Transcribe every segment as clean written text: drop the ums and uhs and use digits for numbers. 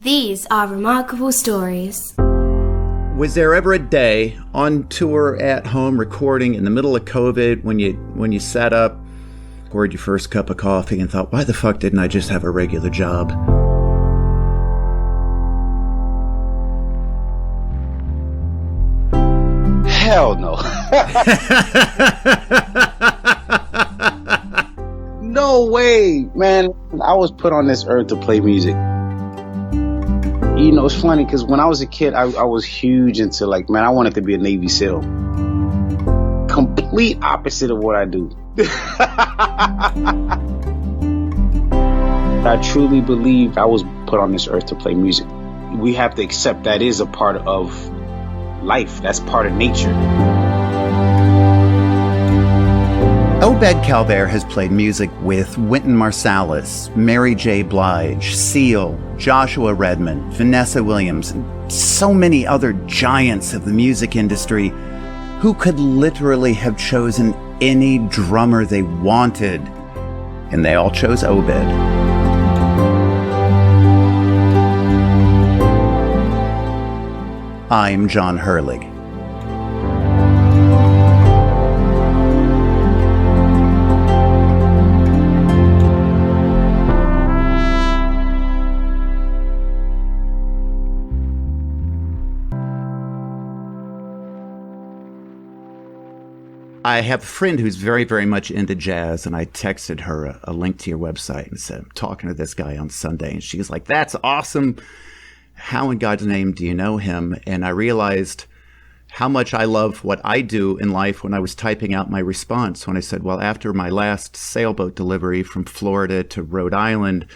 These are Remarkable Stories. Was there ever a day on tour, at home, recording in the middle of COVID when you sat up, poured your first cup of coffee and thought, why the fuck didn't I just have a regular job? Hell no. No way, man. I was put on this earth to play music. You know, it's funny because when I was a kid, I was huge into I wanted to be a Navy SEAL. Complete opposite of what I do. I truly believe I was put on this earth to play music. We have to accept that is a part of life. That's part of nature. Obed Calvaire has played music with Wynton Marsalis, Mary J. Blige, Seal, Joshua Redman, Vanessa Williams, and so many other giants of the music industry who could literally have chosen any drummer they wanted, and they all chose Obed. I'm John Herlig. I have a friend who's very, very much into jazz, and I texted her a link to your website and said, I'm talking to this guy on Sunday. And she's like, that's awesome. How in God's name do you know him? And I realized how much I love what I do in life when I was typing out my response. When I said, well, after my last sailboat delivery from Florida to Rhode Island,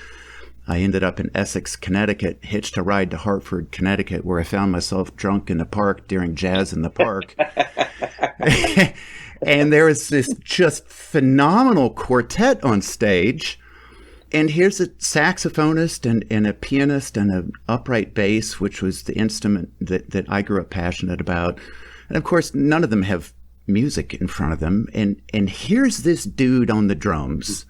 I ended up in Essex, Connecticut, hitched a ride to Hartford, Connecticut, where I found myself drunk in the park during Jazz in the Park. And there was this just phenomenal quartet on stage. And here's a saxophonist and a pianist and an upright bass, which was the instrument that I grew up passionate about. And of course, none of them have music in front of them. And here's this dude on the drums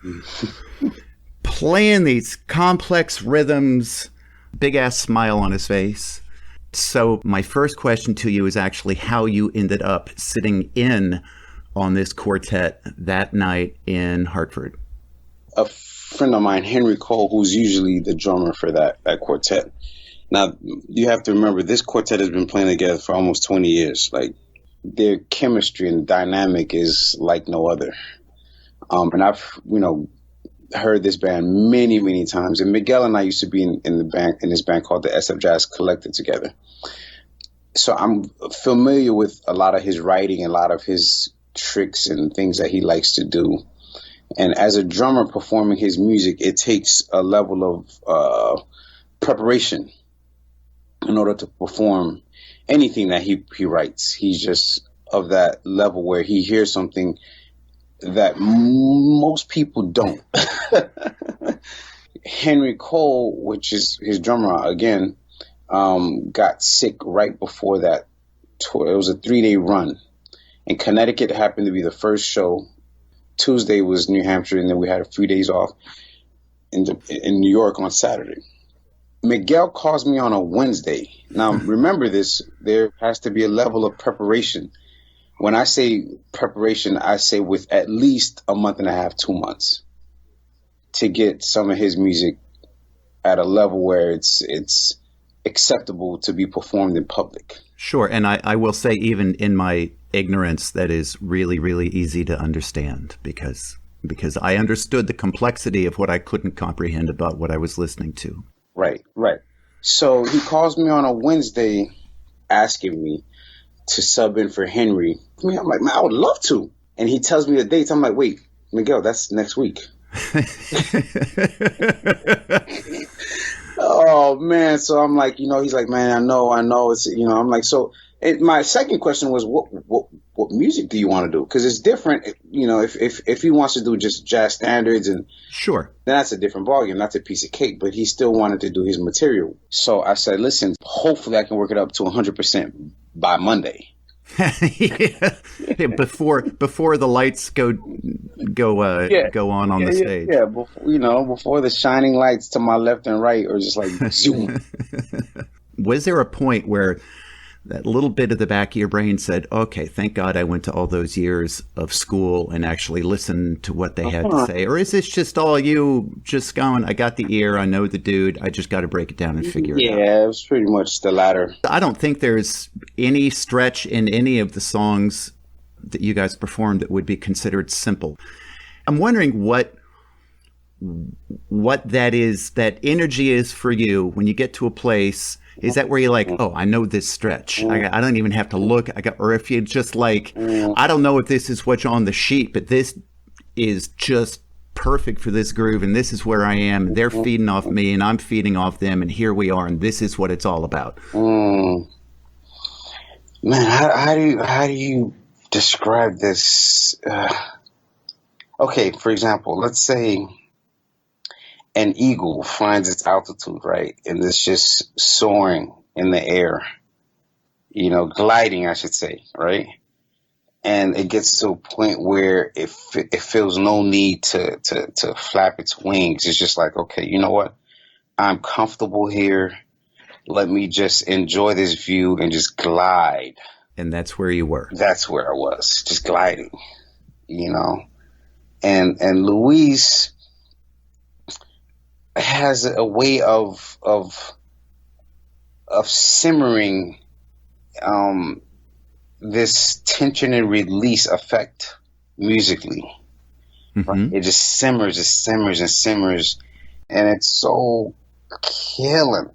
playing these complex rhythms, big ass smile on his face. So my first question to you is actually how you ended up sitting in on this quartet that night in Hartford. A friend of mine, Henry Cole, who's usually the drummer for that quartet. Now, you have to remember, this quartet has been playing together for almost 20 years. Like, their chemistry and dynamic is like no other. And I've, heard this band many, many times. And Miguel and I used to be in this band called the SF Jazz Collective together. So I'm familiar with a lot of his writing, a lot of his tricks and things that he likes to do. And as a drummer performing his music, it takes a level of preparation in order to perform anything that he writes. He's just of that level where he hears something that most people don't. Henry Cole, which is his drummer again, got sick right before that tour. It was a 3-day run. In Connecticut, happened to be the first show. Tuesday was New Hampshire, and then we had a few days off in New York on Saturday. Miguel calls me on a Wednesday. Now, remember this, there has to be a level of preparation. When I say preparation, I say with at least a month and a half, 2 months, to get some of his music at a level where it's acceptable to be performed in public. Sure, and I will say, even in my ignorance, that is really, really easy to understand because I understood the complexity of what I couldn't comprehend about what I was listening to. Right. So he calls me on a Wednesday asking me to sub in for Henry. I'm like, man, I would love to. And he tells me the dates. I'm like, wait, Miguel, that's next week. Oh, man. So I'm like, he's like, man, I know. It's, I'm like, so my second question was, what music do you want to do? Because it's different, if he wants to do just jazz standards and sure, then that's a different ballgame. That's a piece of cake. But he still wanted to do his material. So I said, listen, hopefully I can work it up to 100% by Monday. Yeah. Before the lights go on the stage. Yeah. Before the shining lights to my left and right are just like zoom. Was there a point where that little bit of the back of your brain said, okay, thank God I went to all those years of school and actually listened to what they had to say? Or is this just all you just going, I got the ear, I know the dude, I just got to break it down and figure it out? Yeah, it was pretty much the latter. I don't think there's any stretch in any of the songs that you guys performed that would be considered simple. I'm wondering what that is, that energy is for you when you get to a place. Is that where you're like, oh, I know this stretch. I don't even have to look. Or if you're just like, I don't know if this is what's on the sheet, but this is just perfect for this groove, and this is where I am. And they're feeding off me, and I'm feeding off them, and here we are, and this is what it's all about. Man, how do you describe this? Okay, for example, let's say an eagle finds its altitude, right? And it's just soaring in the air, gliding, I should say, right? And it gets to a point where it feels no need to flap its wings. It's just like, okay, you know what? I'm comfortable here. Let me just enjoy this view and just glide. And that's where you were. That's where I was, just gliding, And Louise has a way of simmering this tension and release effect musically. Right? It just simmers and simmers, and it's so killing,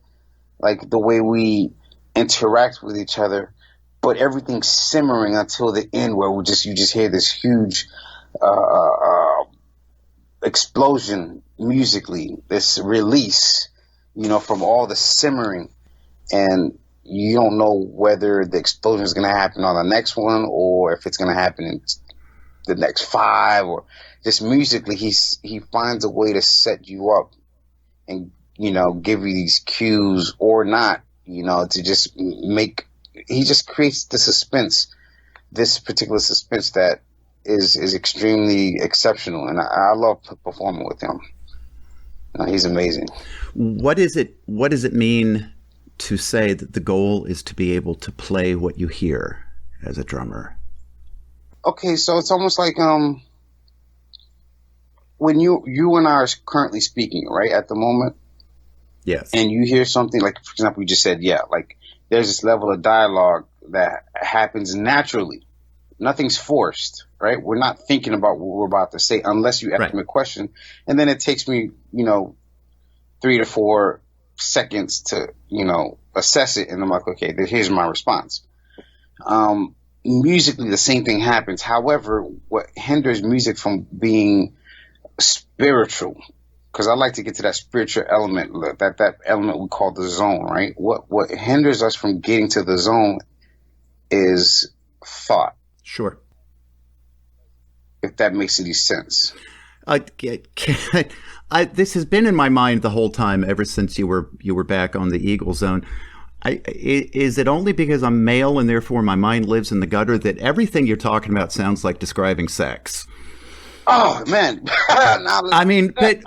like the way we interact with each other, but everything's simmering until the end, where you just hear this huge explosion musically, this release, from all the simmering, and you don't know whether the explosion is going to happen on the next one or if it's going to happen in the next 5, or just musically, he finds a way to set you up and, give you these cues or not, to just he just creates the suspense, this particular suspense that is extremely exceptional, and I love performing with him. He's amazing. What does it mean to say that the goal is to be able to play what you hear as a drummer? Okay, so it's almost like when you and I are currently speaking, right, at the moment. Yes. And you hear something, like, for example, you just said, like there's this level of dialogue that happens naturally. Nothing's forced, right? We're not thinking about what we're about to say unless you ask me a question. And then it takes me, 3 to 4 seconds to, assess it. And I'm like, okay, here's my response. Musically, the same thing happens. However, what hinders music from being spiritual, because I like to get to that spiritual element, that element we call the zone, right? What hinders us from getting to the zone is thought. Sure. If that makes any sense. This has been in my mind the whole time, ever since you were back on the Eagle Zone. Is it only because I'm male and therefore my mind lives in the gutter that everything you're talking about sounds like describing sex? Oh man! I mean, but,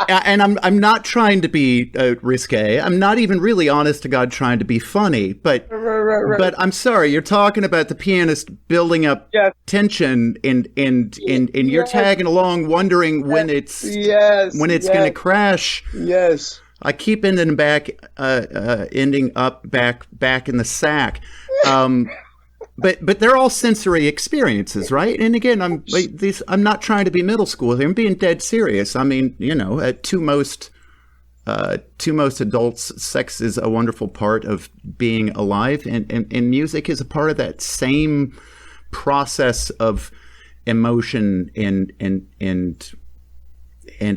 and I'm not trying to be risque. I'm not even really, honest to God, trying to be funny. But but I'm sorry, you're talking about the pianist building up tension, and you're tagging along, wondering when it's going to crash. Yes. I keep ending up back in the sack. But they're all sensory experiences, right? And again, I'm not trying to be middle school here. I'm being dead serious. I mean, to most adults, sex is a wonderful part of being alive, and music is a part of that same process of emotion and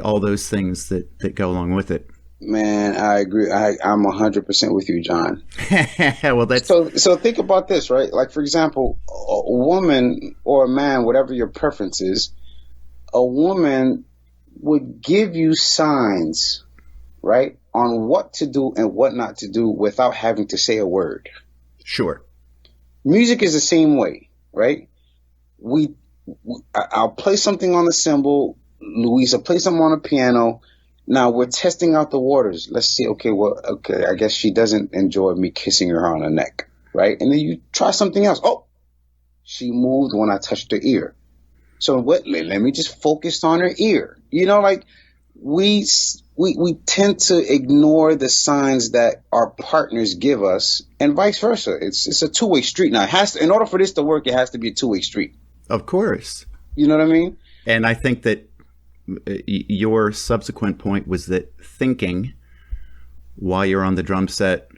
all those things that go along with it. Man, I agree. I'm 100% with you, John. Well, that's so. Think about this, right? Like, for example, a woman or a man, whatever your preference is, a woman would give you signs, right, on what to do and what not to do without having to say a word. Sure. Music is the same way, right? I'll play something on the cymbal. Louisa play something on the piano. Now we're testing out the waters. Let's see. Okay, I guess she doesn't enjoy me kissing her on the neck, right? And then you try something else. Oh, she moved when I touched her ear. So let me just focus on her ear. Like we tend to ignore the signs that our partners give us, and vice versa. It's a two-way street. Now, in order for this to work, it has to be a two-way street. Of course. You know what I mean? And I think that your subsequent point was that thinking while you're on the drum set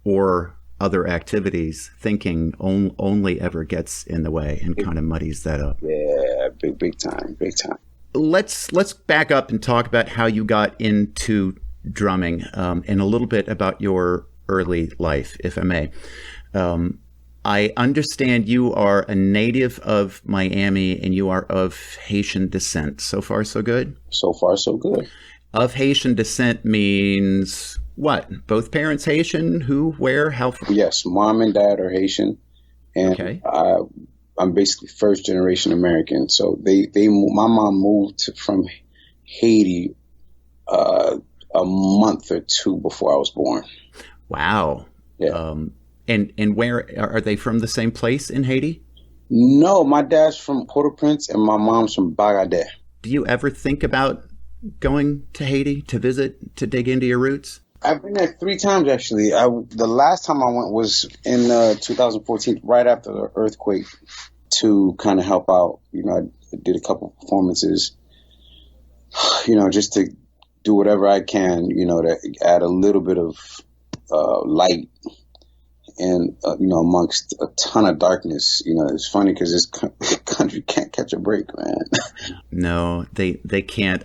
or other activities, thinking only ever gets in the way and kind of muddies that up. Yeah, big time. Let's back up and talk about how you got into drumming, and a little bit about your early life, if I may. I understand you are a native of Miami and you are of Haitian descent. So far, so good? So far, so good. Of Haitian descent means what? Both parents Haitian? Who, where, how? Yes, mom and dad are Haitian. And okay. I'm basically first generation American. So my mom moved from Haiti a month or two before I was born. Wow. Yeah. And where are they from? The same place in Haiti? No, my dad's from Port-au-Prince and my mom's from Bagadère. Do you ever think about going to Haiti to visit, to dig into your roots? I've been there 3 times, actually. The last time I went was in 2014, right after the earthquake, to kind of help out. I did a couple performances, just to do whatever I can, to add a little bit of light and, amongst a ton of darkness. It's funny because this country can't catch a break, man. No, they can't.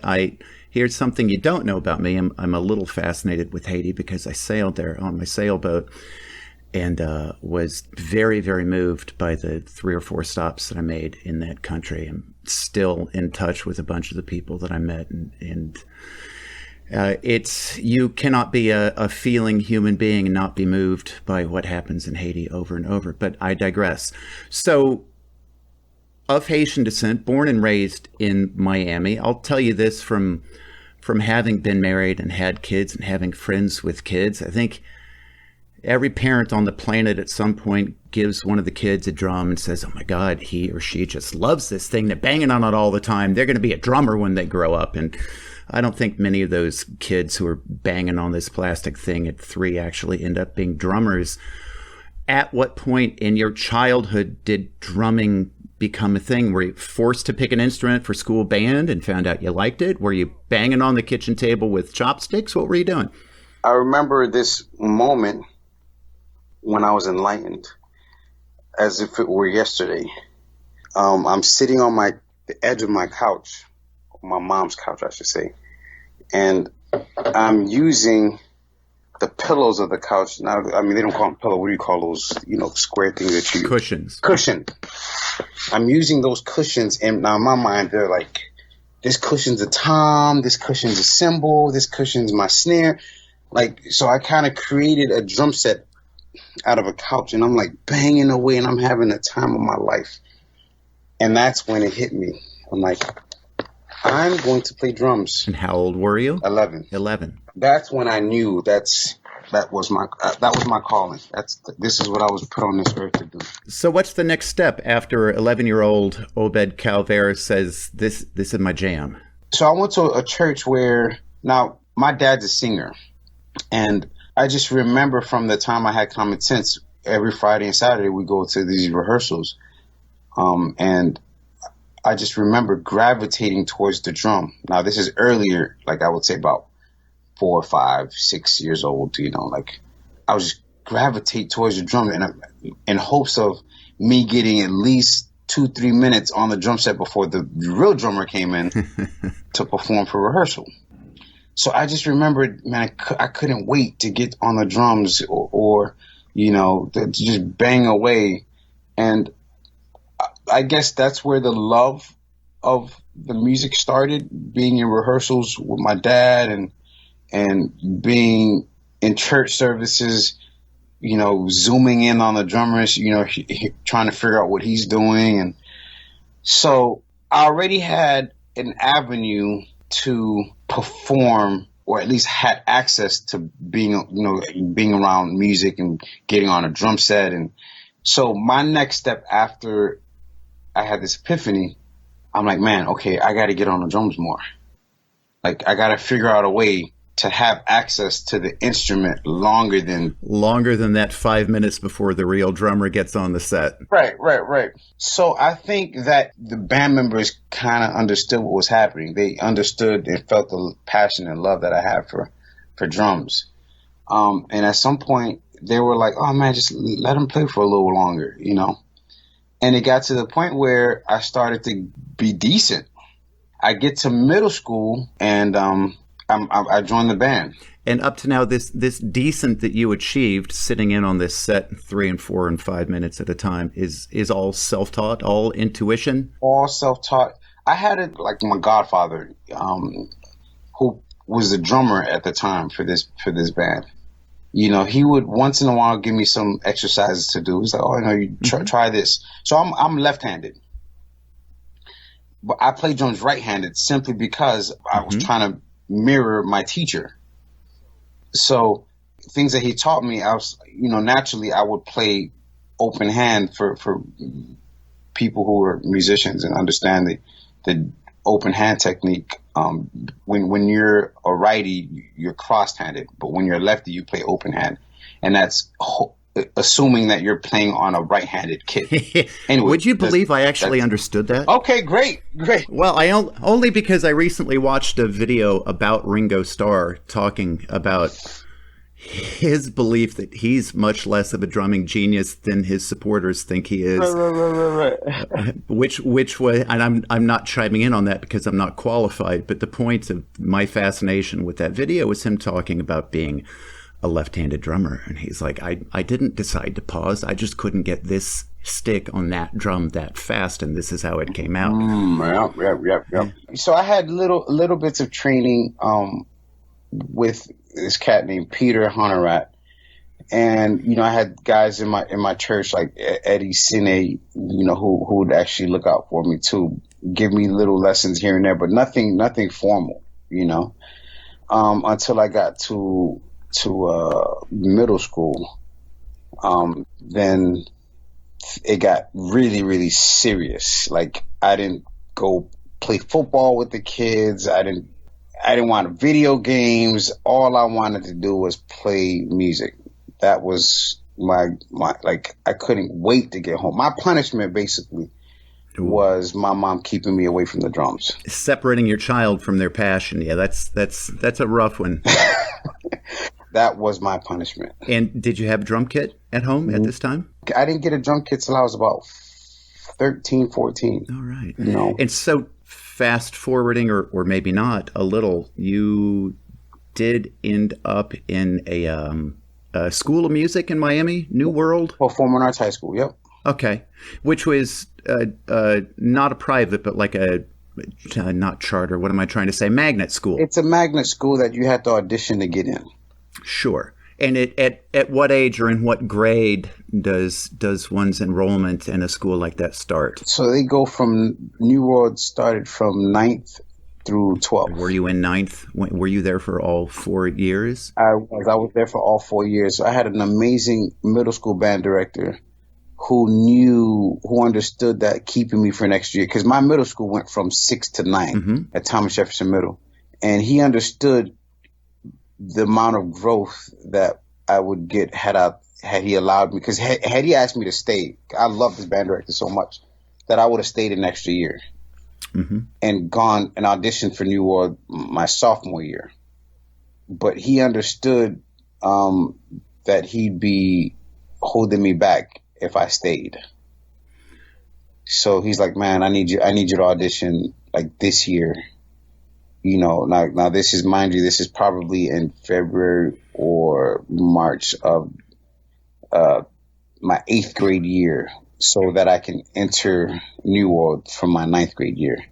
Here's something you don't know about me. I'm a little fascinated with Haiti because I sailed there on my sailboat and was very, very moved by the 3 or 4 stops that I made in that country. I'm still in touch with a bunch of the people that I met, and you cannot be a feeling human being and not be moved by what happens in Haiti over and over. But I digress. So, of Haitian descent, born and raised in Miami. I'll tell you this from having been married and had kids and having friends with kids. I think every parent on the planet at some point gives one of the kids a drum and says, oh my God, he or she just loves this thing. They're banging on it all the time. They're going to be a drummer when they grow up. And I don't think many of those kids who are banging on this plastic thing at 3 actually end up being drummers. At what point in your childhood did drumming become a thing? Were you forced to pick an instrument for school band and found out you liked it? Were you banging on the kitchen table with chopsticks? What were you doing? I remember this moment when I was enlightened as if it were yesterday. I'm sitting on the edge of my couch, my mom's couch, I should say, and I'm using the pillows of the couch. Now, I mean, they don't call them pillow. What do you call those, square things that you... Cushions. Cushion. I'm using those cushions, and now in my mind, they're like, this cushion's a tom, this cushion's a cymbal, this cushion's my snare. So I kind of created a drum set out of a couch, and I'm like banging away, and I'm having the time of my life. And that's when it hit me. I'm like, I'm going to play drums. And how old were you? 11. 11. That's when I knew that was my calling. This is what I was put on this earth to do. So what's the next step after 11-year-old Obed Calvaire says, this is my jam? So I went to a church where, now my dad's a singer, and I just remember from the time I had common sense, every Friday and Saturday we go to these rehearsals, and I just remember gravitating towards the drum. Now this is earlier, I would say about 4, 5, 6 years old, I was just gravitate towards the drum and in hopes of me getting at least 2-3 minutes on the drum set before the real drummer came in to perform for rehearsal. So I just remembered, man, I couldn't wait to get on the drums or to just bang away. And I guess that's where the love of the music started, being in rehearsals with my dad and being in church services, zooming in on the drummers, trying to figure out what he's doing. And so I already had an avenue to perform, or at least had access to being around music and getting on a drum set. And so my next step after I had this epiphany, I'm like, man, okay, I got to get on the drums more. Like, I got to figure out a way to have access to the instrument longer than that 5 minutes before the real drummer gets on the set. Right. So I think that the band members kind of understood what was happening. They understood and felt the passion and love that I have for drums. And at some point they were like, oh man, just let him play for a little longer, And it got to the point where I started to be decent. I get to middle school and I joined the band. And up to now, this decent that you achieved sitting in on this set 3 and 4 and 5 minutes at a time is all self-taught, all intuition? All self-taught. I had it like my godfather, who was the drummer at the time for this band. He would once in a while give me some exercises to do. He's like, oh, you try this. So I'm left-handed. But I play drums right-handed simply because I was trying to mirror my teacher. So things that he taught me, I was, naturally I would play open hand for people who are musicians and understand the open hand technique. When you're a righty, you're cross-handed, but when you're a lefty, you play open hand, and that's assuming that you're playing on a right-handed kit. Anyway, would you believe I actually understood that? Okay, great. Well, only because I recently watched a video about Ringo Starr talking about his belief that he's much less of a drumming genius than his supporters think he is. Right. Which was, and I'm not chiming in on that because I'm not qualified, but the point of my fascination with that video was him talking about being a left-handed drummer. And he's like, I didn't decide to pause. I just couldn't get this stick on that drum that fast, and this is how it came out. Yeah. So I had little bits of training with this cat named Peter Honorat. And, I had guys in my church like Eddie Sine, who would actually look out for me too, give me little lessons here and there, but nothing formal, until I got to middle school. Then it got really, really serious. Like, I didn't go play football with the kids. I didn't want video games. All I wanted to do was play music. That was my I couldn't wait to get home. My punishment basically was my mom keeping me away from the drums. Separating your child from their passion. Yeah, that's a rough one. That was my punishment. And did you have a drum kit at home at this time? I didn't get a drum kit till I was about 13, 14. All right. And so fast forwarding, or maybe not, a little, you did end up in a school of music in Miami, New World? Performing Arts High School, yep. Okay. Which was not a private, but like a, not charter, what am I trying to say? Magnet school. It's a magnet school that you had to audition to get in. Sure. And at what age or in what grade does one's enrollment in a school like that start? So they go from, New World started from 9th through 12th. Were you in 9th? Were you there for all 4 years? I was there for all 4 years. So I had an amazing middle school band director who understood that keeping me for an extra year. Because my middle school went from 6 to 9 at Thomas Jefferson Middle. And he understood the amount of growth that I would get had he allowed me, because had he asked me to stay, I love this band director so much that I would have stayed an extra year and gone and auditioned for New World my sophomore year. But he understood that he'd be holding me back if I stayed. So he's like, man, I need you to audition like this year. Now this is, mind you, this is probably in February or March of my 8th grade year, so that I can enter New World from my 9th grade year.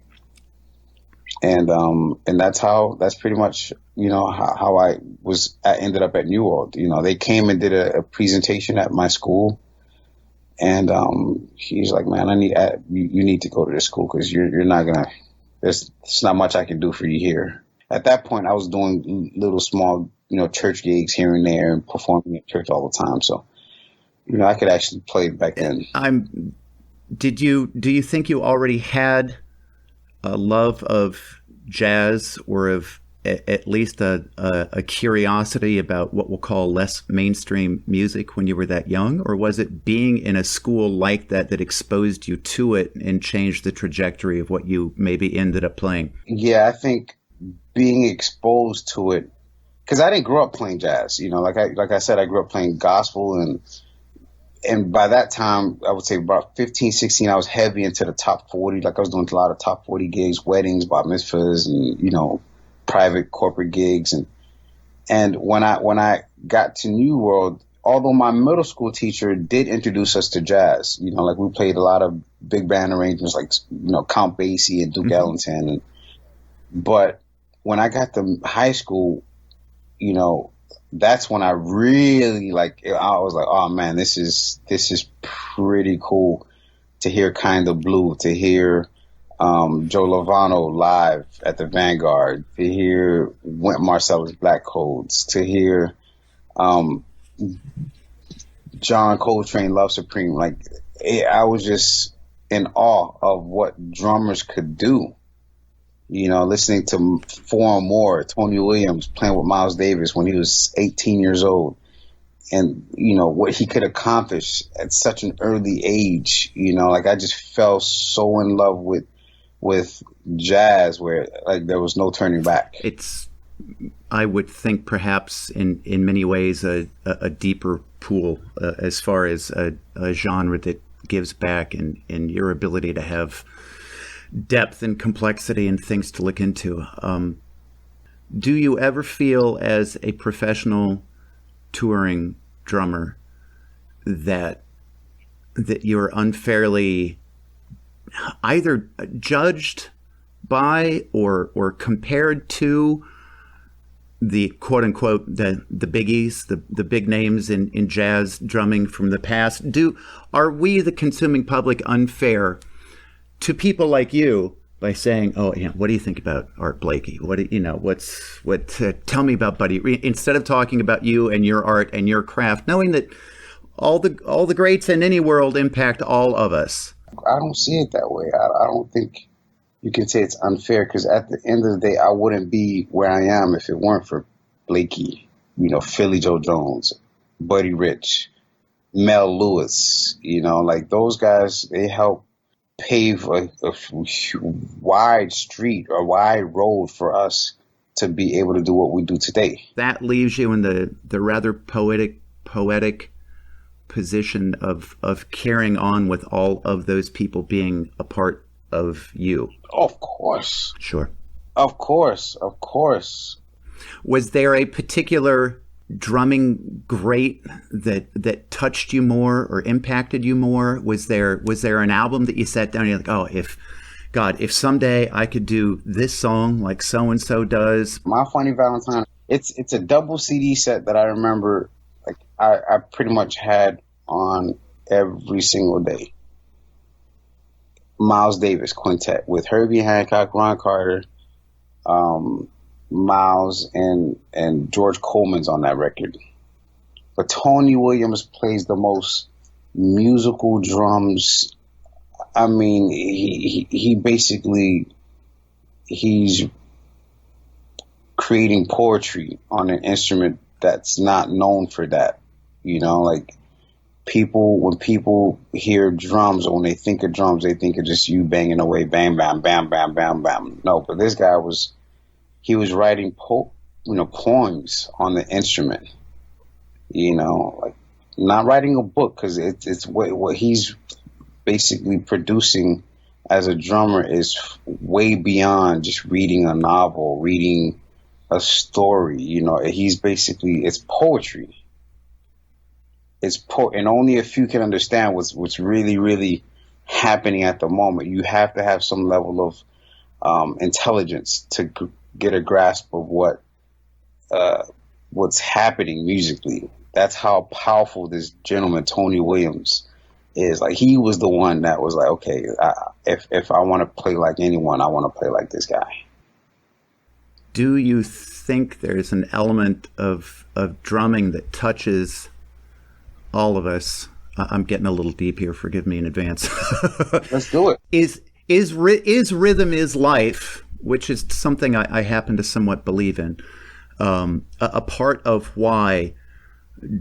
And that's pretty much, how I ended up at New World. They came and did a presentation at my school, and he's like, man, you need to go to this school, because you're not gonna, there's not much I can do for you here. At that point, I was doing little small, church gigs here and there and performing at church all the time. So, I could actually play back then. Do you think you already had a love of jazz, or of at least a curiosity about what we'll call less mainstream music when you were that young? Or was it being in a school like that exposed you to it and changed the trajectory of what you maybe ended up playing? Yeah, I think being exposed to it, because I didn't grow up playing jazz. Like I said, I grew up playing gospel, and by that time, I would say about 15, 16, I was heavy into the top 40. Like, I was doing a lot of top 40 gigs, weddings, bar mitzvahs, and, private corporate gigs. And when I got to New World, although my middle school teacher did introduce us to jazz, like we played a lot of big band arrangements, like, Count Basie and Duke Ellington. But when I got to high school, that's when I really I was like, oh man, this is pretty cool to hear Kind of Blue, to hear Joe Lovano live at the Vanguard, to hear Wynton Marsalis Black Codes, to hear John Coltrane Love Supreme. I was just in awe of what drummers could do. Listening to Four and More, Tony Williams playing with Miles Davis when he was 18 years old, and what he could accomplish at such an early age. I just fell so in love with jazz, where there was no turning back. It's, I would think, perhaps in many ways a deeper pool as far as a genre that gives back, and your ability to have depth and complexity and things to look into. Do you ever feel, as a professional touring drummer, that you're unfairly either judged by or compared to the quote unquote the biggies, the big names in jazz drumming from the past? Are we, the consuming public, unfair to people like you by saying, "Oh, what do you think about Art Blakey? Tell me about Buddy," instead of talking about you and your art and your craft, knowing that all the greats in any world impact all of us? I don't see it that way. I don't think you can say it's unfair, because at the end of the day, I wouldn't be where I am if it weren't for Blakey, Philly Joe Jones, Buddy Rich, Mel Lewis, those guys, they help pave a wide street or wide road for us to be able to do what we do today. That leaves you in the rather poetic position of carrying on with all of those people being a part of you. Of course. Sure. Of course. Was there a particular drumming great that touched you more or impacted you more? Was there an album that you sat down and you're like, oh, if someday I could do this song like so and so does? My Funny Valentine, it's a double CD set that I remember, I pretty much had on every single day. Miles Davis Quintet with Herbie Hancock, Ron Carter, Miles, and George Coleman's on that record. But Tony Williams plays the most musical drums. I mean, he basically, he's creating poetry on an instrument that's not known for that. When people hear drums, or when they think of drums, they think of just you banging away, bam, bam, bam, bam, bam, bam. No, but this guy was writing poems on the instrument. Not writing a book, because it's what he's basically producing as a drummer is way beyond just reading a novel, reading a story. It's poetry. And only a few can understand what's really, really happening at the moment. You have to have some level intelligence to get a grasp of what's happening musically. That's how powerful this gentleman, Tony Williams, is. Like, he was the one that was like, okay, if I want to play like anyone, I want to play like this guy. Do you think there's an element of drumming that touches all of us? I'm getting a little deep here. Forgive me in advance. Let's do it. Is rhythm is life, which is something I happen to somewhat believe in. A part of why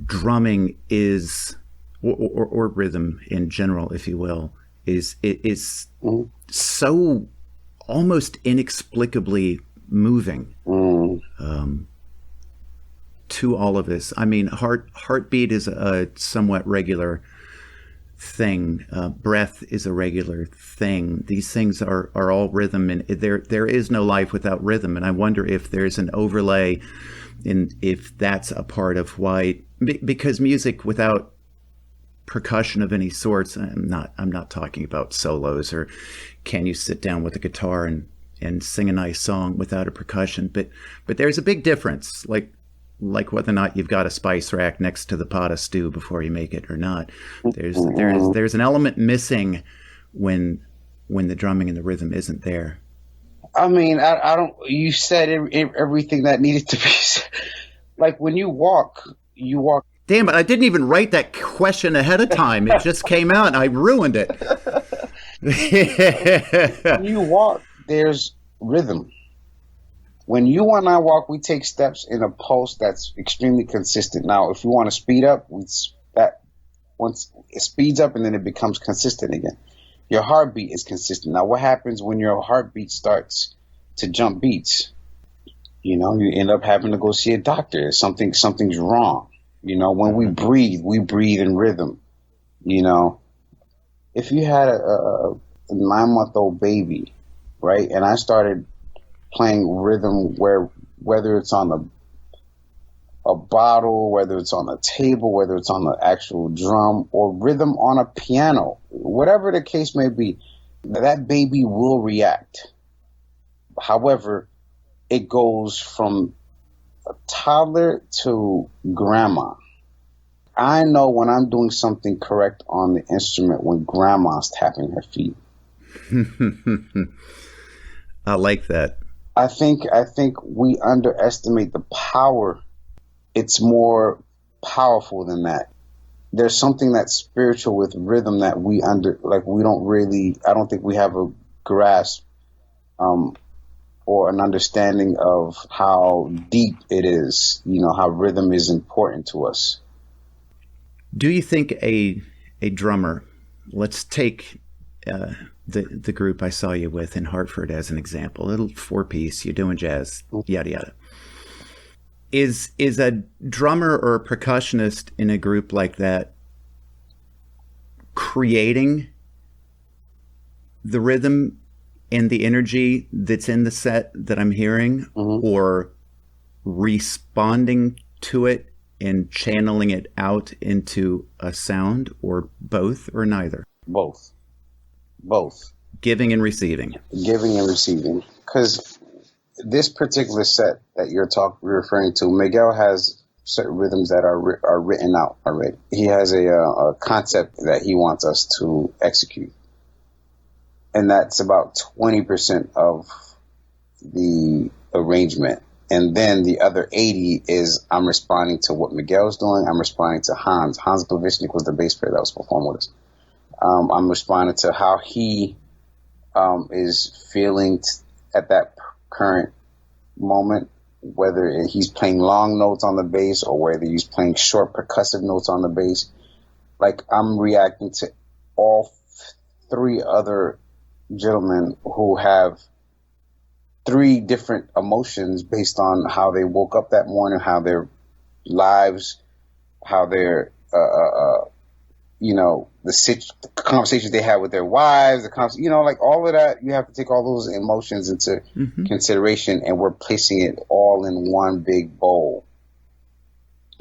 drumming is, or rhythm in general, if you will, is so almost inexplicably moving to all of us. I mean, heartbeat is a somewhat regular thing. Breath is a regular thing. These things are all rhythm, and there is no life without rhythm. And I wonder if there's an overlay, and if that's a part of why, because music without percussion of any sorts, I'm not talking about solos or can you sit down with a guitar and sing a nice song without a percussion, but there's a big difference, like whether or not you've got a spice rack next to the pot of stew before you make it or not. There's an element missing when the drumming and the rhythm isn't there. I mean, I don't. You said everything that needed to be said. Like, when you walk. Damn it! I didn't even write that question ahead of time. It just came out, and I ruined it. When you walk, there's rhythm. When you and I walk, we take steps in a pulse that's extremely consistent. Now, if we want to speed up, once it speeds up and then it becomes consistent again. Your heartbeat is consistent. Now, what happens when your heartbeat starts to jump beats? You end up having to go see a doctor. Something's wrong. When we breathe in rhythm. If you had a 9-month-old baby, right, and I started playing rhythm whether it's on a bottle, whether it's on a table, whether it's on the actual drum, or rhythm on a piano, whatever the case may be, that baby will react. However, it goes from a toddler to grandma. I know when I'm doing something correct on the instrument when grandma's tapping her feet. I like that. I think we underestimate the power. It's more powerful than that. There's something that's spiritual with rhythm that we don't really, I don't think we have a grasp or an understanding of how deep it is, how rhythm is important to us. Do you think a drummer, let's take the group I saw you with in Hartford as an example, a little 4-piece, you're doing jazz, yada yada. Is a drummer or a percussionist in a group like that creating the rhythm and the energy that's in the set that I'm hearing, or responding to it and channeling it out into a sound, or both, or neither? Both. Giving and receiving. Because this particular set that you're referring to, Miguel has certain rhythms that are written out already. He has a concept that he wants us to execute. And that's about 20% of the arrangement. And then the other 80 is I'm responding to what Miguel's doing. I'm responding to Hans. Hans Blavishnik was the bass player that was performing with us. I'm responding to how he is feeling at that current moment, whether he's playing long notes on the bass or whether he's playing short percussive notes on the bass. Like, I'm reacting to all 3 other gentlemen who have 3 different emotions based on how they woke up that morning, how their lives, how their the conversations they had with their wives, like all of that. You have to take all those emotions into consideration, and we're placing it all in one big bowl.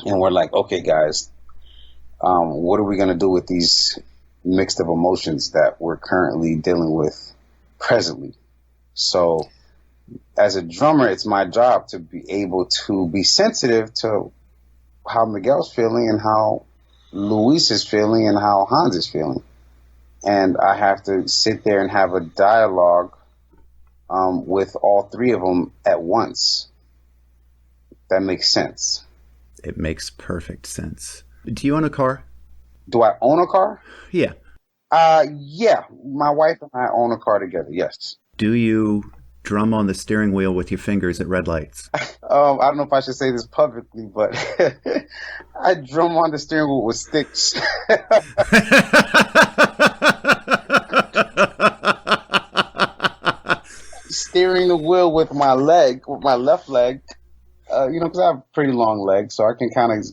And we're like, okay, guys, what are we going to do with these mixed up emotions that we're currently dealing with presently? So as a drummer, it's my job to be able to be sensitive to how Miguel's feeling and how Luis is feeling and how Hans is feeling. And I have to sit there and have a dialogue with all three of them at once. That makes sense. It makes perfect sense. Do you own a car? Do I own a car? Yeah. Yeah. My wife and I own a car together, yes. Do you drum on the steering wheel with your fingers at red lights? I don't know if I should say this publicly, but I drum on the steering wheel with sticks. Steering the wheel with my left leg, because I have pretty long legs, so I can kind of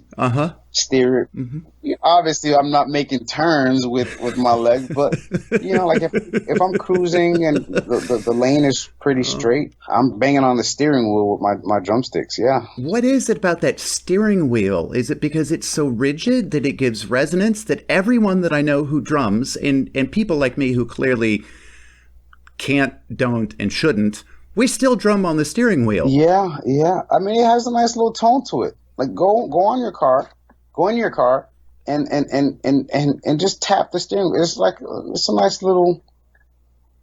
steer it. Mm-hmm. Obviously, I'm not making turns with my legs, but like if I'm cruising and the lane is pretty straight, I'm banging on the steering wheel with my drumsticks. Yeah. What is it about that steering wheel? Is it because it's so rigid that it gives resonance that everyone that I know who drums and people like me who clearly can't, don't, and shouldn't, we still drum on the steering wheel? Yeah. I mean, it has a nice little tone to it. Like go in your car and just tap the steering wheel. It's a nice little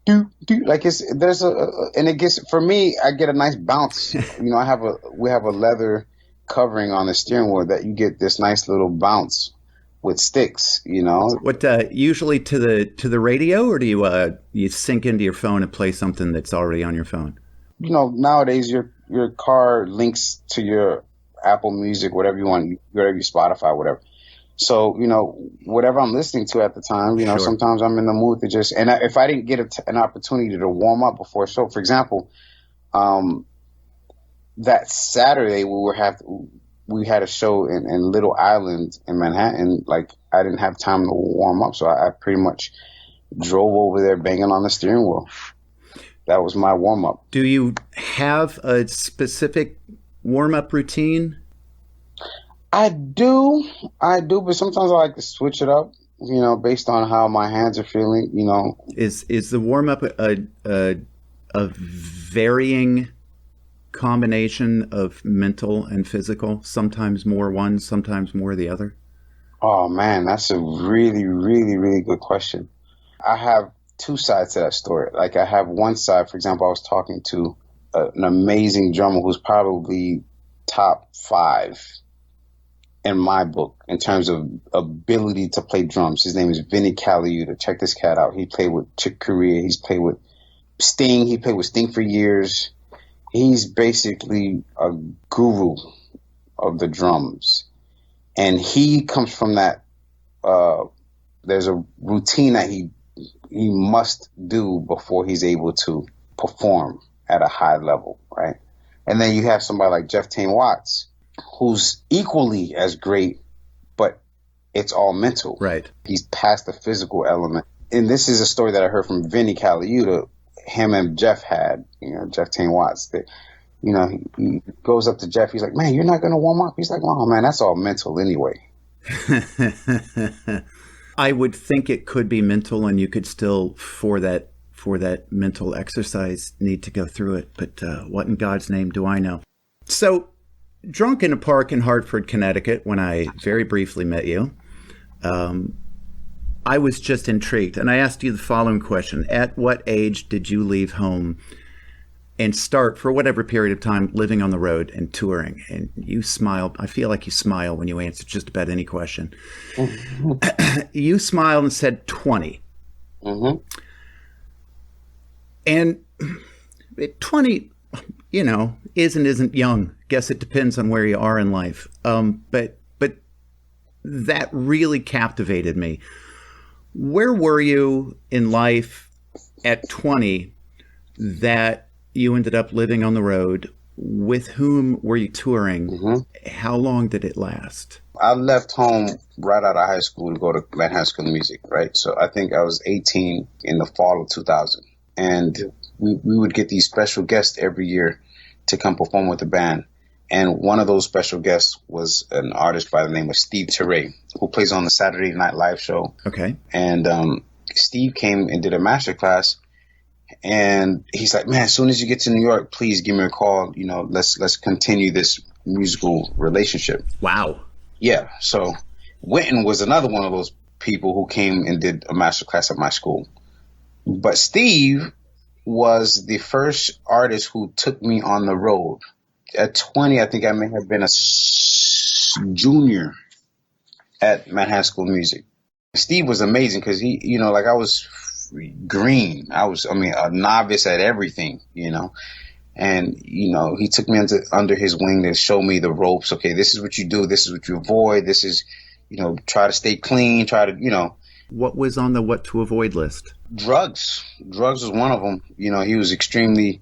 do. Like and it gets, for me, I get a nice bounce. We have a leather covering on the steering wheel that you get this nice little bounce with sticks, What usually to the radio, or do you sync into your phone and play something that's already on your phone? Nowadays your car links to your Apple Music, whatever you want, whatever you Spotify, whatever. So whatever I'm listening to at the time, sure. Sometimes I'm in the mood to just, and if I didn't get an opportunity to warm up before a show, for example, that Saturday we had a show in Little Island in Manhattan. Like, I didn't have time to warm up, so I pretty much drove over there banging on the steering wheel. That was my warm up. Do you have a specific warm up routine? I do, but sometimes I like to switch it up, based on how my hands are feeling. Is the warm up a varying combination of mental and physical, sometimes more one, sometimes more the other? Oh man, that's a really, really, really good question. I have two sides to that story. Like, I have one side, for example, I was talking to an amazing drummer who's probably top 5 in my book in terms of ability to play drums. His name is Wynton Calvaire. Check this cat out. He played with Chick Corea. He's played with Sting. He played with Sting for years. He's basically a guru of the drums. And he comes from that, there's a routine that he must do before he's able to perform at a high level, right? And then you have somebody like Jeff Tane Watts, who's equally as great, but it's all mental. Right. He's past the physical element. And this is a story that I heard from Wynton Calvaire. Him and Jeff had, Jeff Tane Watts, that, he goes up to Jeff. He's like, man, you're not going to warm up? He's like, oh, man, that's all mental anyway. I would think it could be mental, and you could still, for that mental exercise, need to go through it. But what in God's name do I know? So, drunk in a park in Hartford, Connecticut, when I very briefly met you, I was just intrigued, and I asked you the following question. At what age did you leave home and start, for whatever period of time, living on the road and touring? And you smiled. I feel like you smile when you answer just about any question. Mm-hmm. You smiled and said 20. Mm-hmm. And 20, isn't young. Guess it depends on where you are in life. But that really captivated me. Where were you in life at 20 that you ended up living on the road? With whom were you touring? Mm-hmm. How long did it last? I left home right out of high school to go to Manhattan School of Music, right? So I think I was 18 in the fall of 2000. And we would get these special guests every year to come perform with the band. And one of those special guests was an artist by the name of Steve Teray, who plays on the Saturday Night Live show. Okay. And Steve came and did a master class, And he's like, man, as soon as you get to New York, please give me a call. You know, let's continue this musical relationship. Wow. Yeah. So Wynton was another one of those people who came and did a master class at my school. But Steve was the first artist who took me on the road. At 20, I think I may have been a junior at Manhattan School of Music. Steve was amazing because he, you know, like I was green. A novice at everything, you know. And, you know, he took me under his wing to show me the ropes. Okay, this is what you do. This is what you avoid. This is, you know, try to stay clean. Try to, you know. What was on the what to avoid list? Drugs. Drugs was one of them. You know, he was extremely.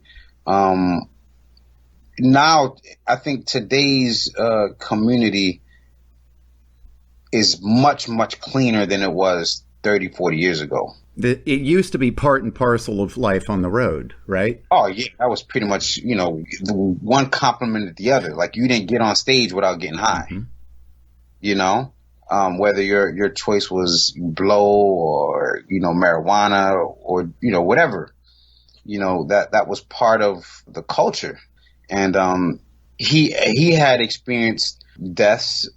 Now, I think today's community is much, much cleaner than it was 30, 40 years ago. It used to be part and parcel of life on the road, right? Oh, yeah. That was pretty much, you know, the one complemented the other. Like, you didn't get on stage without getting high, you know? Whether your choice was blow or, you know, marijuana or, you know, whatever, you know, that was part of the culture. And he had experienced deaths,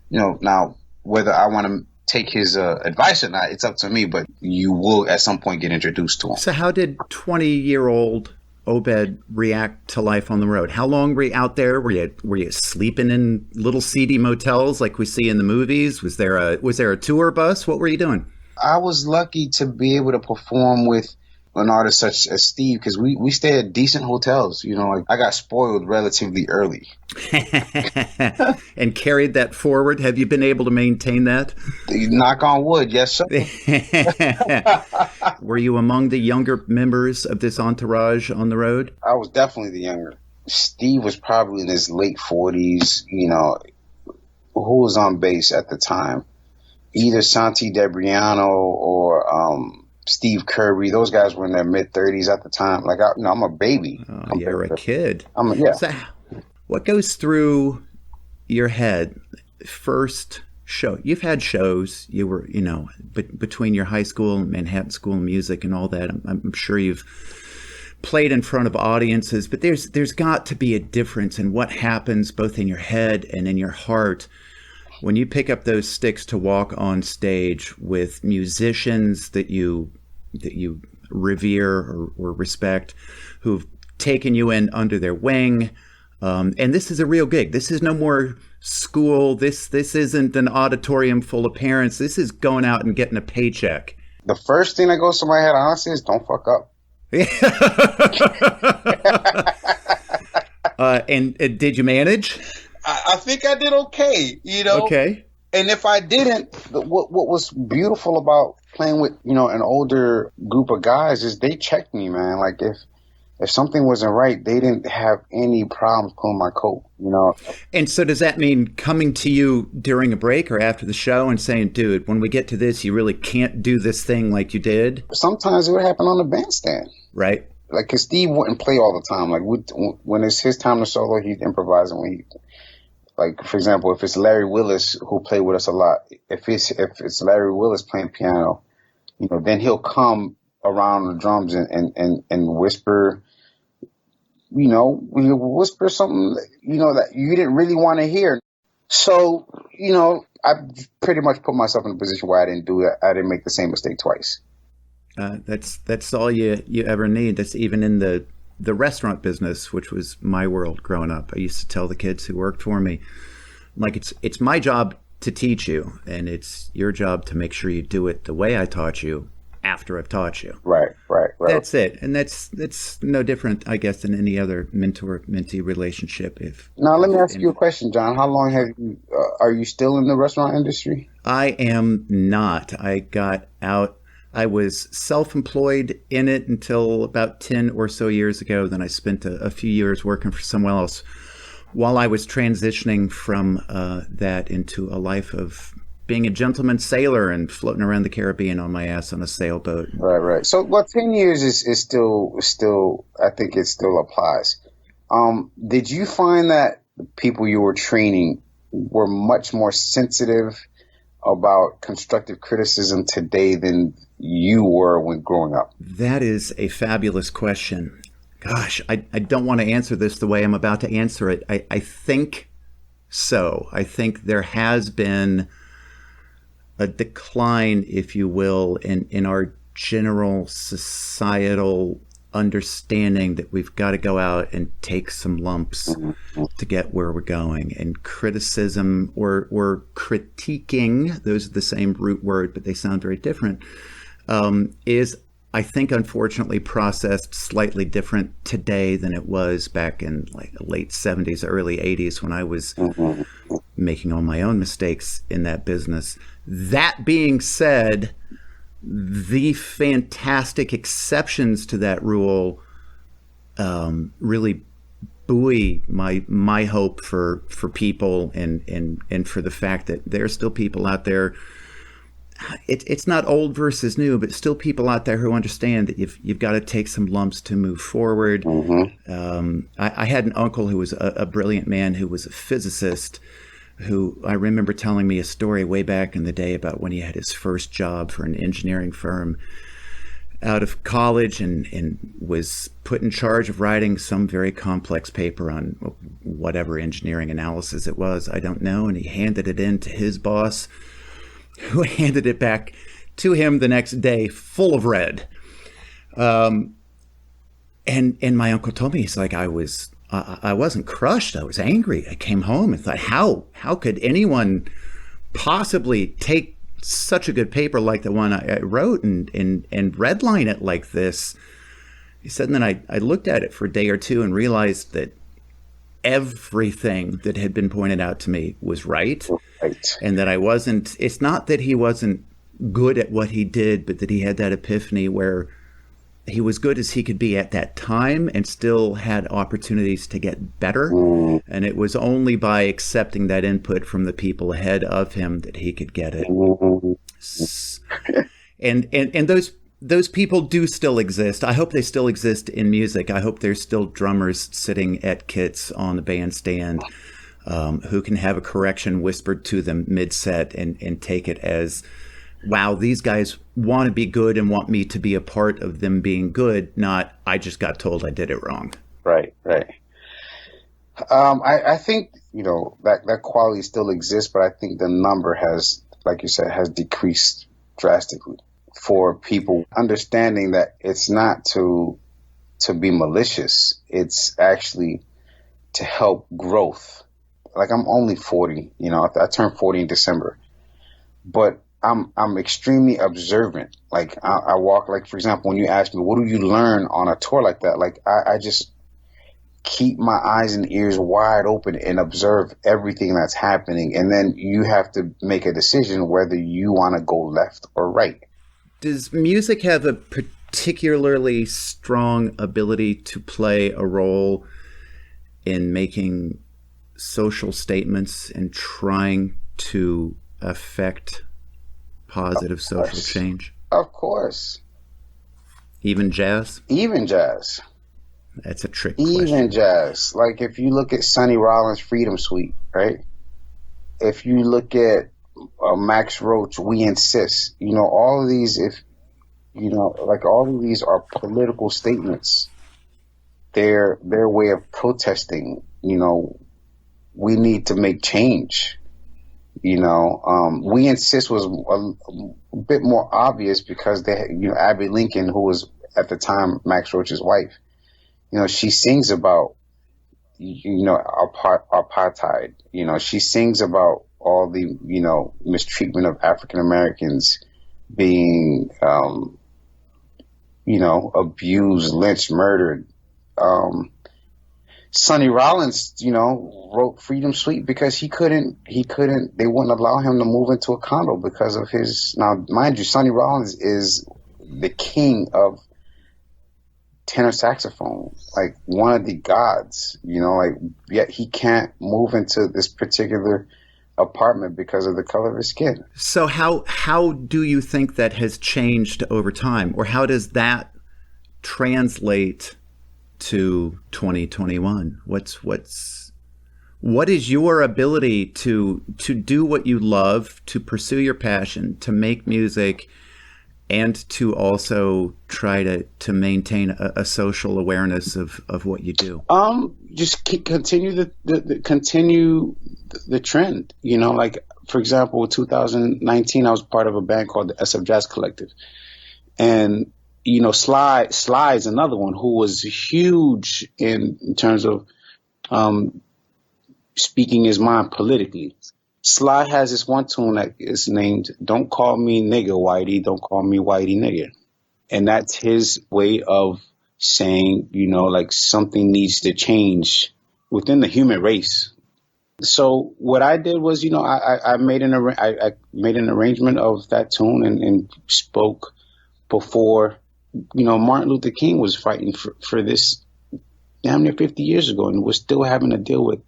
you know. Now, whether I want to take his advice or not, it's up to me, but you will at some point get introduced to him. So how did 20-year-old Obed react to life on the road? How long were you out there? Were you sleeping in little seedy motels like we see in the movies? Was there a tour bus? What were you doing? I was lucky to be able to perform with an artist such as Steve because we stayed at decent hotels. You know, like I got spoiled relatively early. And carried that forward. Have you been able to maintain that? Knock on wood, yes, sir. Were you among the younger members of this entourage on the road? I was definitely the younger. Steve was probably in his late 40s. You know, who was on bass at the time? Either Santi Debriano or Steve Kirby. Those guys were in their mid-30s at the time. Like, I'm a baby. Oh, you're a kid. Yeah. So what goes through your head first show? You've had shows. You were, you know, between your high school and Manhattan School of Music and all that. I'm sure you've played in front of audiences, but there's got to be a difference in what happens both in your head and in your heart when you pick up those sticks to walk on stage with musicians that you revere or respect, who've taken you in under their wing. And this is a real gig. This is no more school. This isn't an auditorium full of parents. This is going out and getting a paycheck. The first thing that goes to my head, honestly, is don't fuck up. And did you manage? I think I did okay, you know. Okay. And if I didn't, what was beautiful about playing with, you know, an older group of guys is they checked me, man. Like if something wasn't right, they didn't have any problems pulling my coat, you know. And so does that mean coming to you during a break or after the show and saying, dude, when we get to this, you really can't do this thing like you did? Sometimes it would happen on the bandstand. Right. Like, because Steve wouldn't play all the time. Like, when it's his time to solo, he'd improvise. And when he, like, for example, if it's Larry Willis, who played with us a lot, if it's Larry Willis playing piano, you know, then he'll come around the drums and whisper, you know, he'll whisper something, you know, that you didn't really want to hear. So, you know, I pretty much put myself in a position where I didn't do it. I didn't make the same mistake twice. That's all you ever need. That's even in the restaurant business, which was my world growing up. I used to tell the kids who worked for me, like, it's my job to teach you, and it's your job to make sure you do it the way I taught you after I've taught you. Right. That's it. And that's no different, I guess, than any other mentor-mentee relationship. Now, let me ask you a question, John. How long have you, are you still in the restaurant industry? I am not. I got out. I was self-employed in it until about 10 or so years ago. Then I spent a few years working for someone else while I was transitioning from that into a life of being a gentleman sailor and floating around the Caribbean on my ass on a sailboat. Right. So, 10 years is still, I think it still applies. Did you find that the people you were training were much more sensitive about constructive criticism today than you were when growing up? That is a fabulous question. Gosh, I don't want to answer this the way I'm about to answer it. I think so. I think there has been a decline, if you will, in our general societal understanding that we've got to go out and take some lumps to get where we're going. And criticism or critiquing, those are the same root word, but they sound very different, is, I think, unfortunately processed slightly different today than it was back in like the late 70s, early 80s when I was making all my own mistakes in that business. That being said, the fantastic exceptions to that rule really buoy my hope for people and for the fact that there are still people out there. It's not old versus new, but still people out there who understand that you've got to take some lumps to move forward. I had an uncle who was a brilliant man who was a physicist, who I remember telling me a story way back in the day about when he had his first job for an engineering firm out of college and was put in charge of writing some very complex paper on whatever engineering analysis it was, I don't know, and he handed it in to his boss, who handed it back to him the next day full of red. And my uncle told me, he's like, I wasn't crushed. I was angry. I came home and thought, how could anyone possibly take such a good paper like the one I wrote and redline it like this? He said, and then I looked at it for a day or two and realized that everything that had been pointed out to me was right. And that it's not that he wasn't good at what he did, but that he had that epiphany where he was good as he could be at that time and still had opportunities to get better. And it was only by accepting that input from the people ahead of him that he could get it. And those people do still exist. I hope they still exist in music. I hope there's still drummers sitting at kits on the bandstand who can have a correction whispered to them mid-set and take it as, wow, these guys want to be good and want me to be a part of them being good, not I just got told I did it wrong. Right. I think, that quality still exists, but I think the number has, like you said, has decreased drastically for people understanding that it's not to be malicious. It's actually to help growth. Like, I'm only 40, I turned 40 in December, but I'm extremely observant. Like I walk, like, for example, when you ask me, what do you learn on a tour like that? Like I just keep my eyes and ears wide open and observe everything that's happening. And then you have to make a decision whether you want to go left or right. Does music have a particularly strong ability to play a role in making social statements and trying to affect positive social change? Of course. Even jazz? Even jazz. That's a trick question. Even jazz. Like, if you look at Sonny Rollins' Freedom Suite, right? If you look at Max Roach, We Insist, all of these, all of these are political statements. Their way of protesting, we need to make change. We Insist was a bit more obvious because they, Abby Lincoln, who was at the time Max Roach's wife, she sings about, apartheid. She sings about all the, mistreatment of African Americans being, abused, lynched, murdered. Sonny Rollins, wrote Freedom Suite because they wouldn't allow him to move into a condo because of his, now mind you, Sonny Rollins is the king of tenor saxophone, like one of the gods, yet he can't move into this particular apartment because of the color of his skin. So how do you think that has changed over time, or how does that translate to 2021? What's What is your ability to do what you love, to pursue your passion, to make music, and to also try to maintain a social awareness of what you do? Just continue continue the trend. You know, like for example, 2019, I was part of a band called the SF Jazz Collective, and you know, Sly is another one who was huge in terms of speaking his mind politically. Sly has this one tune that is named "Don't Call Me Nigga Whitey, Don't Call Me Whitey Nigga," and that's his way of saying, you know, like something needs to change within the human race. So what I did was, you know, I made an arrangement of that tune and spoke before, you know, Martin Luther King was fighting for this damn near 50 years ago, and we're still having to deal with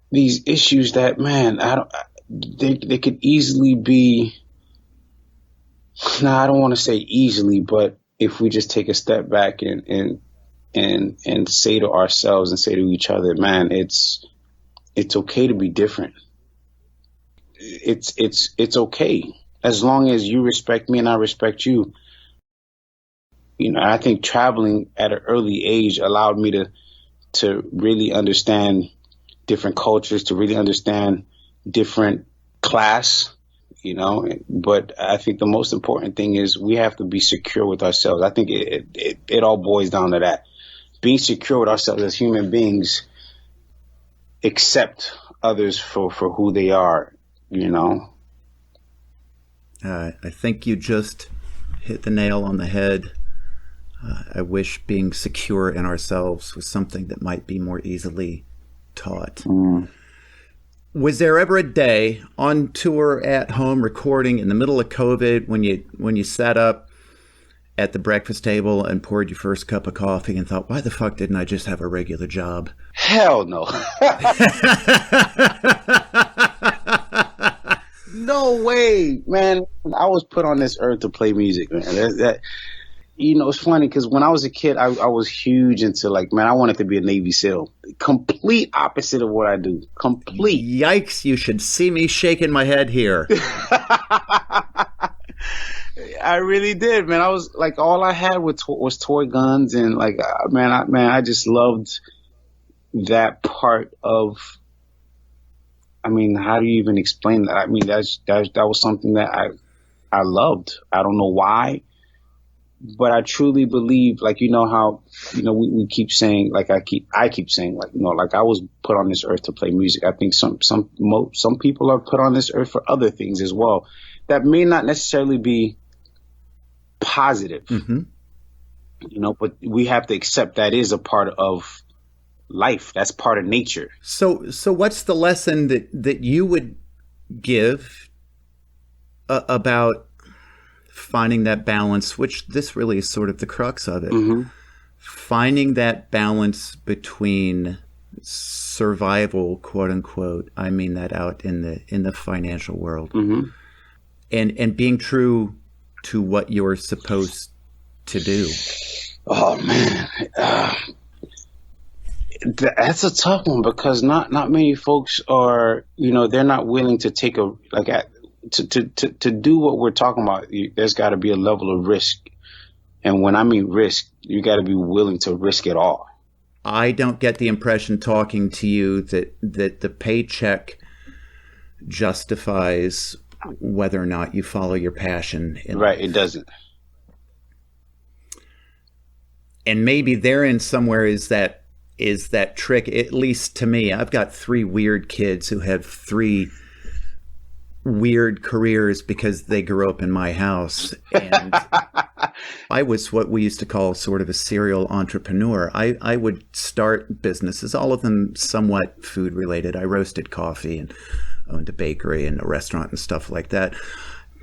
these issues that, man, they could easily be, I don't want to say easily, but if we just take a step back and say to ourselves and say to each other, man, it's okay to be different. It's okay. As long as you respect me and I respect you. You know, I think traveling at an early age allowed me to really understand different cultures, to really understand different class, you know. But I think the most important thing is we have to be secure with ourselves. I think it all boils down to that. Being secure with ourselves as human beings, accept others for who they are, you know. I think you just hit the nail on the head. I wish being secure in ourselves was something that might be more easily taught. Was there ever a day on tour, at home, recording in the middle of COVID when you sat up at the breakfast table and poured your first cup of coffee and thought, why the fuck didn't I just have a regular job? Hell no. No way, man. I was put on this earth to play music, man. You know, it's funny because when I was a kid, I was huge into, like, man, I wanted to be a Navy SEAL. Complete opposite of what I do. Complete. Yikes, you should see me shaking my head here. I really did, man. I was like, all I had was toy guns, and like, I just loved that part of. I mean, how do you even explain that? I mean, that was something that I loved. I don't know why. But I truly believe, like, you know how, you know, we keep saying, like, I keep saying, like, you know, like, I was put on this earth to play music. I think some people are put on this earth for other things as well that may not necessarily be positive, you know, but we have to accept that is a part of life. That's part of nature. So what's the lesson that you would give about finding that balance, which this really is sort of the crux of it, finding that balance between survival, quote unquote, I mean that out in the financial world, and being true to what you're supposed to do? Oh man, that's a tough one because not many folks are, you know, they're not willing to take to do what we're talking about. There's got to be a level of risk. And when I mean risk, you got to be willing to risk it all. I don't get the impression talking to you that the paycheck justifies whether or not you follow your passion. Right, it doesn't. And maybe therein somewhere is that trick, at least to me. I've got 3 weird kids who have 3 weird careers because they grew up in my house, and I was what we used to call sort of a serial entrepreneur. I would start businesses, all of them somewhat food related. I roasted coffee and owned a bakery and a restaurant and stuff like that.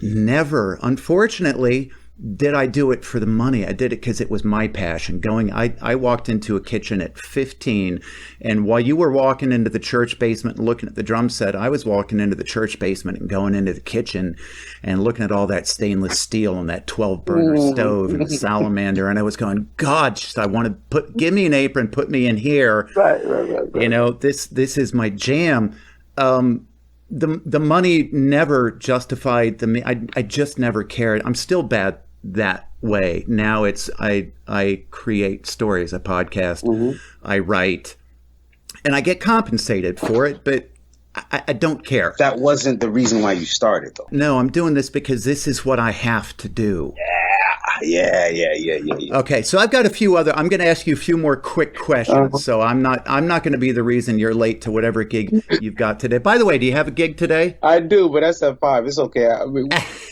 Never, unfortunately, did I do it for the money? I did it because it was my passion. I walked into a kitchen at 15, and while you were walking into the church basement and looking at the drum set, I was walking into the church basement and going into the kitchen and looking at all that stainless steel and that 12-burner stove and the salamander, and I was going, God, I want to give me an apron, put me in here. Right. You know, this is my jam. The money never justified I just never cared. I'm still bad that way. Now I create stories, a podcast, I write, and I get compensated for it, but I don't care. That wasn't the reason why you started, though. No, I'm doing this because this is what I have to do. Yeah. Okay, so I've got I'm going to ask you a few more quick questions. So I'm not going to be the reason you're late to whatever gig you've got today. By the way, do you have a gig today? I do, but that's at 5. It's okay. I mean,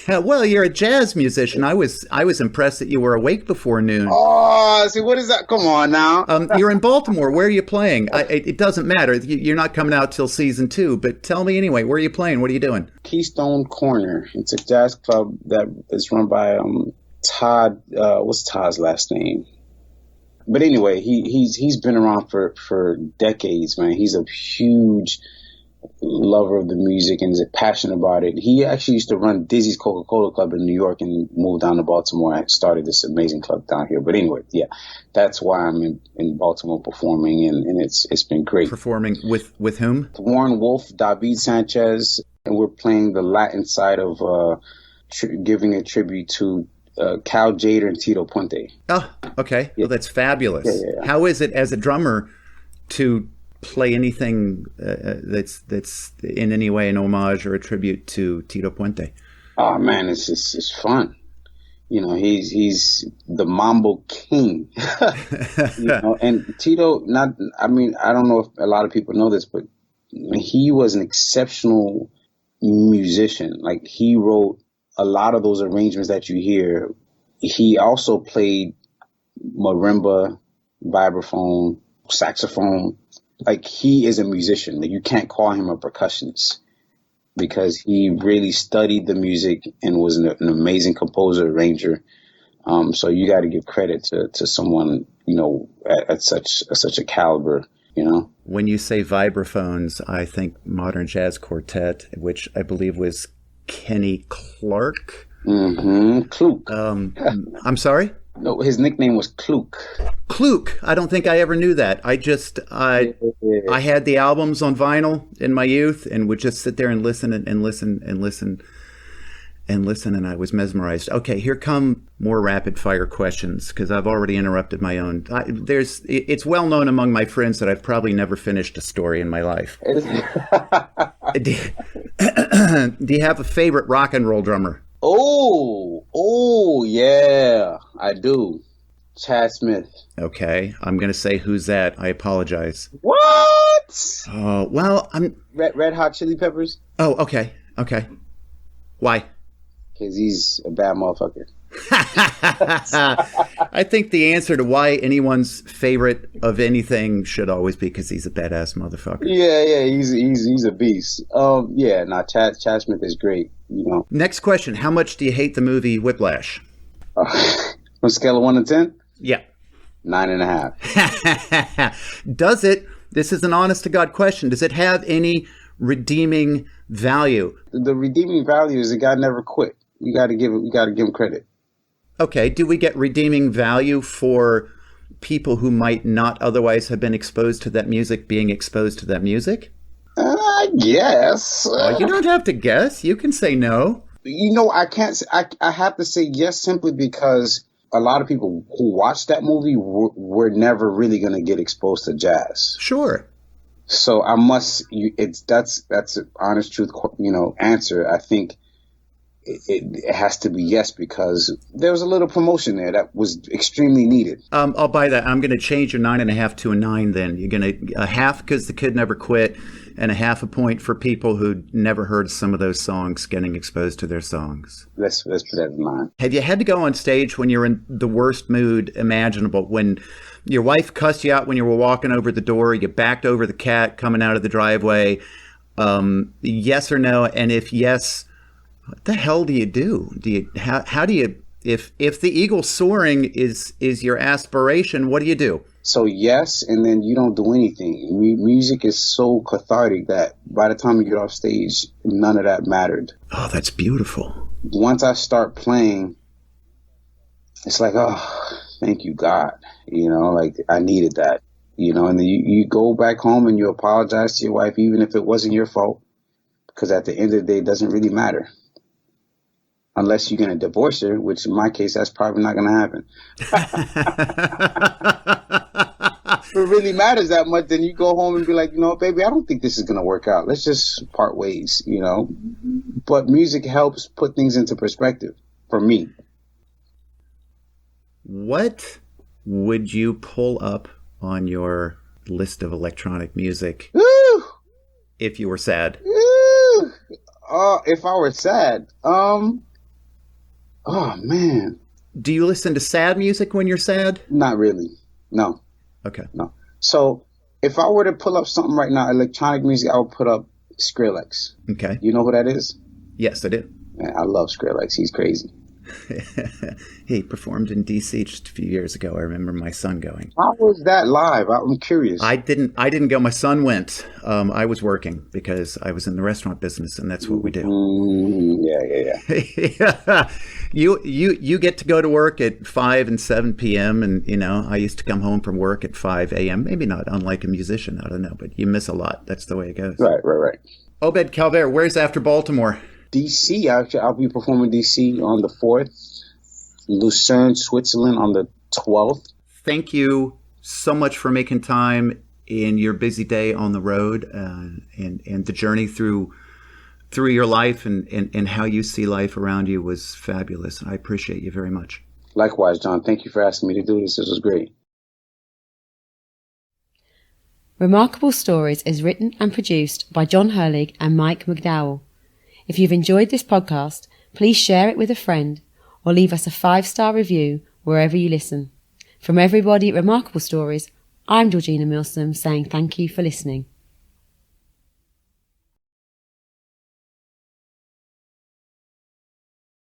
well, you're a jazz musician. I was impressed that you were awake before noon. Oh, see, what is that? Come on now. You're in Baltimore. Where are you playing? It doesn't matter. You're not coming out till season 2, but tell me anyway. Where are you playing? What are you doing? Keystone Corner. It's a jazz club that is run by Todd. What's Todd's last name? But anyway, he's been around for decades, man. He's a huge lover of the music and is passionate about it. He actually used to run Dizzy's Coca-Cola Club in New York and moved down to Baltimore and started this amazing club down here. But anyway, yeah, that's why I'm in Baltimore performing, and it's been great. Performing with whom? Warren Wolf, David Sanchez, and we're playing the Latin side of giving a tribute to Cal Jader and Tito Puente. Oh, okay. Yeah. Well, that's fabulous. Yeah. How is it as a drummer to play anything that's in any way an homage or a tribute to Tito Puente? Oh man, it's fun. You know, he's the Mambo King. You know, and Tito, I don't know if a lot of people know this, but he was an exceptional musician. Like, he wrote a lot of those arrangements that you hear. He also played marimba, vibraphone, saxophone. Like, he is a musician. Like, you can't call him a percussionist because he really studied the music and was an amazing composer, arranger. So you got to give credit to someone, you know, at such a caliber, you know. When you say vibraphones, I think Modern Jazz Quartet, which I believe was Kenny Clark. Kluk. I'm sorry? No, his nickname was Kluk. Kluk. I don't think I ever knew that. I had the albums on vinyl in my youth and would just sit there and listen and listen, and I was mesmerized. Okay, here come more rapid fire questions because I've already interrupted my own. It's well known among my friends that I've probably never finished a story in my life. Do you have a favorite rock and roll drummer? Oh, yeah, I do. Chad Smith. Okay, I'm going to say who's that. I apologize. What? Oh, well, I'm... Red Hot Chili Peppers? Oh, okay. Why? Because he's a bad motherfucker. I think the answer to why anyone's favorite of anything should always be because he's a badass motherfucker. Yeah, he's a beast. Chad Smith is great, you know. Next question. How much do you hate the movie Whiplash? On a scale of 1 to 10? Yeah. 9.5. Does it, this is an honest to God question, does it have any redeeming value? The redeeming value is the guy never quit. You got to give him credit. Okay, do we get redeeming value for people who might not otherwise have been exposed to that music being exposed to that music? I guess. You don't have to guess. You can say no. You know, I can't. I have to say yes simply because a lot of people who watched that movie were never really going to get exposed to jazz. Sure. So I must. That's an honest truth. You know, answer. I think it has to be yes because there was a little promotion there that was extremely needed. I'll buy that. I'm going to change your 9.5 to a 9. Then you're going to a half because the kid never quit, and a half a point for people who never heard some of those songs getting exposed to their songs. Let's put that in mind. Have you had to go on stage when you're in the worst mood imaginable? When your wife cussed you out when you were walking over the door, you backed over the cat coming out of the driveway? Yes or no? And if yes, what the hell do you do? How do you If the eagle soaring is your aspiration, what do you do? So yes, and then you don't do anything. Music is so cathartic that by the time you get off stage, none of that mattered. Oh, that's beautiful. Once I start playing, it's like, oh, thank you, God. You know, like I needed that. You know, and then you go back home and you apologize to your wife, even if it wasn't your fault, because at the end of the day, it doesn't really matter. Unless you're going to divorce her, which in my case, that's probably not going to happen. If it really matters that much, then you go home and be like, you know, baby, I don't think this is going to work out. Let's just part ways, you know. But music helps put things into perspective for me. What would you pull up on your list of electronic music Woo! if you were sad? Woo! If I were sad, oh man. Do you listen to sad music when you're sad? Not really. No. Okay. No. So if I were to pull up something right now, electronic music, I would put up Skrillex. Okay. You know who that is? Yes, I do. Man, I love Skrillex. He's crazy. He performed in DC just a few years ago. I remember my son going. How was that live? I'm curious. I didn't go. My son went. I was working because I was in the restaurant business, and that's what we do. Yeah. You get to go to work at 5 and 7 p.m. and you know I used to come home from work at 5 a.m. Maybe not unlike a musician. I don't know, but you miss a lot. That's the way it goes. Right. Obed Calvaire, where's after Baltimore? DC, I'll be performing DC on the 4th, Lucerne, Switzerland on the 12th. Thank you so much for making time in your busy day on the road and the journey through your life and how you see life around you was fabulous. And I appreciate you very much. Likewise, John. Thank you for asking me to do this. This was great. Remarkable Stories is written and produced by John Herlig and Mike McDowell. If you've enjoyed this podcast, please share it with a friend or leave us a 5-star review wherever you listen. From everybody at Remarkable Stories, I'm Georgina Milsom saying thank you for listening.